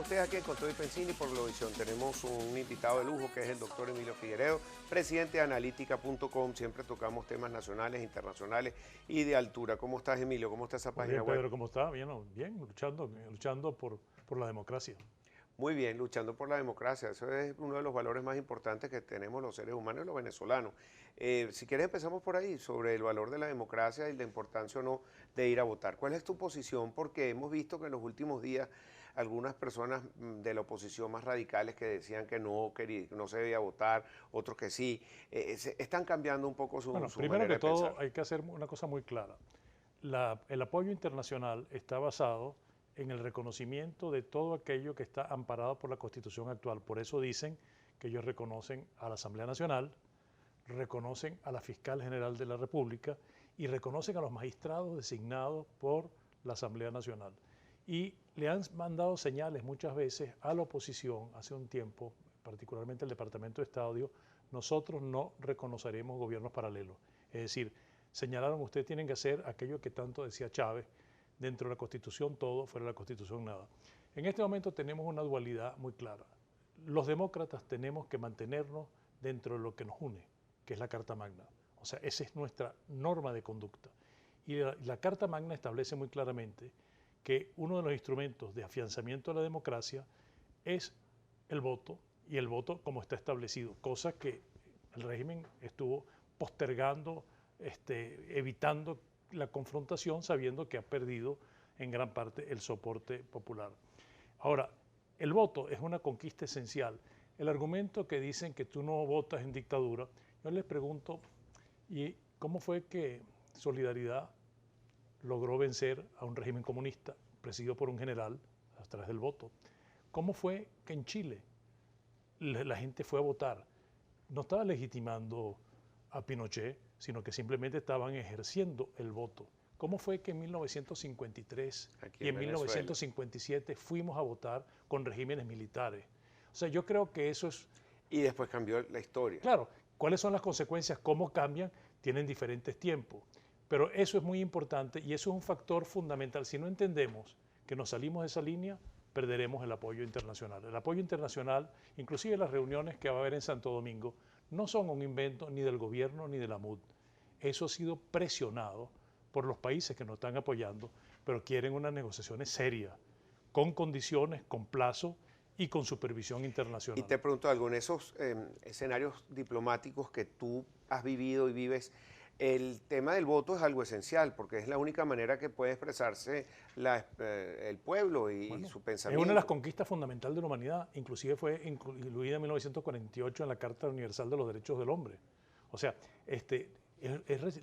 ustedes aquí en Coto y Pensini por Globovisión. Tenemos un invitado de lujo que es el doctor Emilio Figueredo, presidente de Analítica.com. Siempre tocamos temas nacionales, internacionales y de altura. ¿Cómo estás, Emilio? ¿Cómo está esa Muy página bien, web? Pedro, ¿cómo está? Bien, bien, luchando por la democracia. Muy bien, luchando por la democracia. Eso es uno de los valores más importantes que tenemos los seres humanos y los venezolanos. Si quieres empezamos por ahí, sobre el valor de la democracia y la importancia o no de ir a votar. ¿Cuál es tu posición? Porque hemos visto que en los últimos días algunas personas de la oposición más radicales que decían que no se debía votar, otros que sí, están cambiando un poco Bueno, su primero manera que de pensar. todo hay que hacer una cosa muy clara. El apoyo internacional está basado en el reconocimiento de todo aquello que está amparado por la Constitución actual. Por eso dicen que ellos reconocen a la Asamblea Nacional, reconocen a la Fiscal General de la República y reconocen a los magistrados designados por la Asamblea Nacional. Y le han mandado señales muchas veces a la oposición hace un tiempo, particularmente el Departamento de Estado, nosotros no reconoceremos gobiernos paralelos. Es decir, señalaron, ustedes tienen que hacer aquello que tanto decía Chávez, dentro de la Constitución todo, fuera de la Constitución nada. En este momento tenemos una dualidad muy clara. Los demócratas tenemos que mantenernos dentro de lo que nos une, que es la Carta Magna. O sea, esa es nuestra norma de conducta. Y la Carta Magna establece muy claramente que uno de los instrumentos de afianzamiento de la democracia es el voto, y el voto como está establecido, cosa que el régimen estuvo postergando, evitando la confrontación, sabiendo que ha perdido en gran parte el soporte popular. Ahora, el voto es una conquista esencial. El argumento que dicen que tú no votas en dictadura, yo les pregunto, ¿y cómo fue que Solidaridad logró vencer a un régimen comunista presidido por un general a través del voto? ¿Cómo fue que en Chile la gente fue a votar? No estaba legitimando a Pinochet, sino que simplemente estaban ejerciendo el voto. ¿Cómo fue que en 1953 Aquí y en en Venezuela. 1957 fuimos a votar con regímenes militares? O sea, yo creo que eso es, Y después cambió la historia. claro, ¿cuáles son las consecuencias? ¿Cómo cambian? Tienen diferentes tiempos. Pero eso es muy importante y eso es un factor fundamental. Si no entendemos que nos salimos de esa línea, perderemos el apoyo internacional. El apoyo internacional, inclusive las reuniones que va a haber en Santo Domingo, no son un invento ni del gobierno ni de la MUD. Eso ha sido presionado por los países que nos están apoyando, pero quieren unas negociaciones serias, con condiciones, con plazo y con supervisión Y internacional. te pregunto algo, en esos escenarios diplomáticos que tú has vivido y vives, el tema del voto es algo esencial, porque es la única manera que puede expresarse el pueblo y Bueno, su es una de las pensamiento. conquistas fundamentales de la humanidad, inclusive fue incluida en 1948 en la Carta Universal de los Derechos del Hombre. O sea, es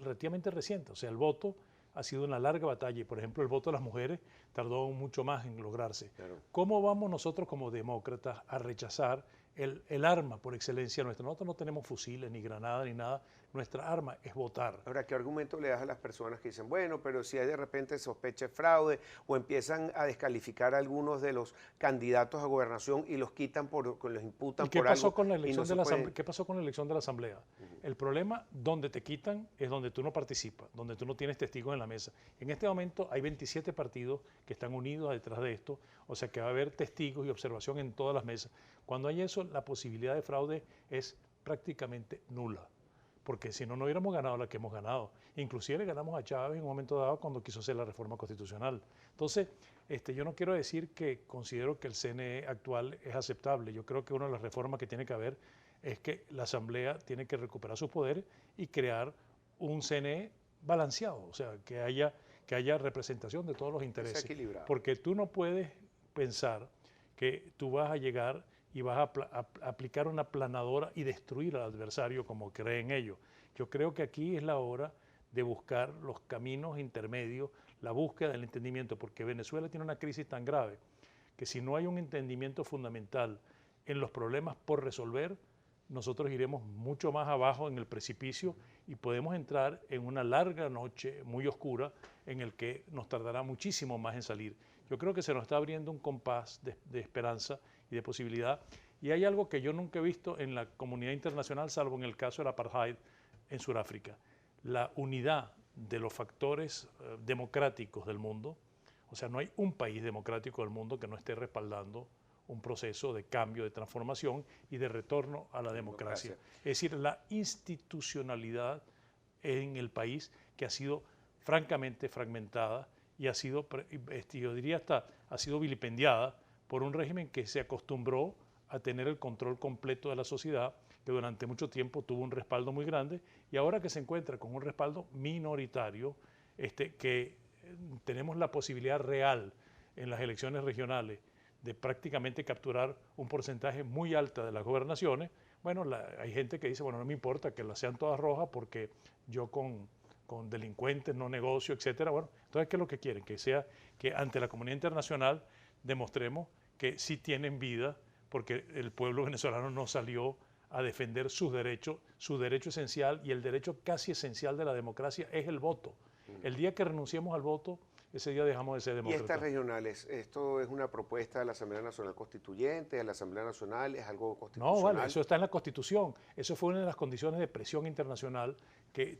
relativamente reciente, o sea, el voto ha sido una larga batalla y, por ejemplo, el voto de las mujeres tardó mucho más en lograrse. Claro. ¿Cómo vamos nosotros como demócratas a rechazar el arma por excelencia nuestra? Nosotros no tenemos fusiles, ni granadas, ni nada. Nuestra arma es votar. Ahora, ¿qué argumento le das a las personas que dicen, bueno, pero si hay de repente sospecha de fraude o empiezan a descalificar a algunos de los candidatos a gobernación y los quitan los ¿Y imputan qué por pasó algo con la y no elección de se la asamblea? pueden? ¿Qué pasó con la elección de la asamblea? El problema donde te quitan es donde tú no participas, donde tú no tienes testigos en la mesa. En este momento hay 27 partidos que están unidos detrás de esto, o sea que va a haber testigos y observación en todas las mesas. Cuando hay eso, la posibilidad de fraude es prácticamente nula, porque si no, no hubiéramos ganado la que hemos ganado. Inclusive le ganamos a Chávez en un momento dado cuando quiso hacer la reforma constitucional. Entonces, yo no quiero decir que considero que el CNE actual es aceptable. Yo creo que una de las reformas que tiene que haber es que la Asamblea tiene que recuperar sus poderes y crear un CNE balanceado, o sea, que haya representación de todos los Que sea intereses. equilibrado. Porque tú no puedes pensar que tú vas a llegar y vas a aplicar una planadora y destruir al adversario como creen ellos. Yo creo que aquí es la hora de buscar los caminos intermedios, la búsqueda del entendimiento, porque Venezuela tiene una crisis tan grave que si no hay un entendimiento fundamental en los problemas por resolver, nosotros iremos mucho más abajo en el precipicio y podemos entrar en una larga noche muy oscura en el que nos tardará muchísimo más en salir. Yo creo que se nos está abriendo un compás de esperanza y de posibilidad. Y hay algo que yo nunca he visto en la comunidad internacional, salvo en el caso del apartheid en Sudáfrica. La unidad de los factores democráticos del mundo. O sea, no hay un país democrático del mundo que no esté respaldando un proceso de cambio, de transformación y de retorno a la democracia. Es decir, la institucionalidad en el país que ha sido francamente fragmentada y ha sido, yo diría hasta, ha sido vilipendiada por un régimen que se acostumbró a tener el control completo de la sociedad, que durante mucho tiempo tuvo un respaldo muy grande y ahora que se encuentra con un respaldo minoritario, que tenemos la posibilidad real en las elecciones regionales de prácticamente capturar un porcentaje muy alto de las gobernaciones. Bueno, hay gente que dice, bueno, no me importa que las sean todas rojas porque yo con delincuentes no negocio, etcétera. Bueno, entonces, ¿qué es lo que quieren? Que sea que ante la comunidad internacional demostremos que sí tienen vida, porque el pueblo venezolano no salió a defender sus derechos, su derecho esencial y el derecho casi esencial de la democracia es el voto. El día que renunciemos al voto, ese día dejamos de ser ¿Y demócratas. estas regionales? ¿Esto es una propuesta de la Asamblea Nacional Constituyente, de la Asamblea Nacional? ¿Es algo constitucional? No, vale, eso está en la Constitución. Eso fue una de las condiciones de presión internacional que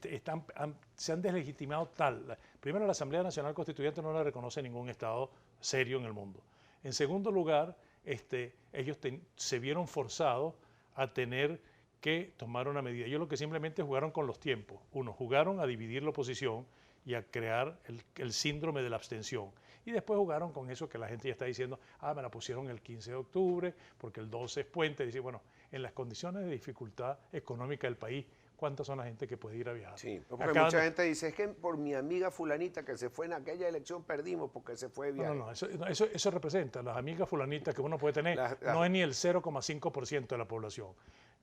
se han deslegitimado tal. Primero, la Asamblea Nacional Constituyente no la reconoce ningún Estado serio en el mundo. En segundo lugar, ellos se vieron forzados a tener que tomar una medida. Ellos lo que simplemente jugaron con los tiempos. Uno, jugaron a dividir la oposición y a crear el síndrome de la abstención. Y después jugaron con eso que la gente ya está diciendo, me la pusieron el 15 de octubre, porque el 12 es puente. Dice, bueno, en las condiciones de dificultad económica del país, ¿cuántas son la gente que puede ir a viajar? Sí, porque mucha gente dice, es que por mi amiga fulanita que se fue en aquella elección perdimos porque se fue de viaje. No, eso representa, las amigas fulanitas que uno puede tener, no es ni el 0,5% de la población.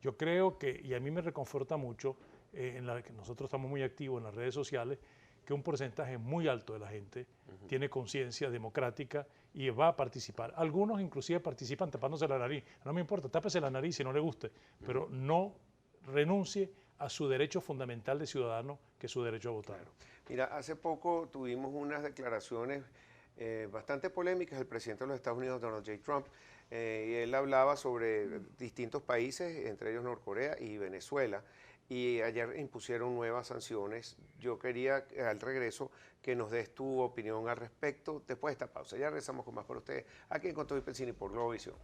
Yo creo que, y a mí me reconforta mucho, que nosotros estamos muy activos en las redes sociales, que un porcentaje muy alto de la gente tiene conciencia democrática y va a participar. Algunos inclusive participan tapándose la nariz. No me importa, tápese la nariz si no le guste, pero no renuncie a su derecho fundamental de ciudadano, que es su derecho a votar. Claro. Mira, hace poco tuvimos unas declaraciones bastante polémicas del presidente de los Estados Unidos, Donald J. Trump, y él hablaba sobre distintos países, entre ellos Norcorea y Venezuela, y ayer impusieron nuevas sanciones. Yo quería, al regreso, que nos des tu opinión al respecto después de esta pausa. Ya regresamos con más por ustedes aquí en Con Todo y Pensini por Globovisión.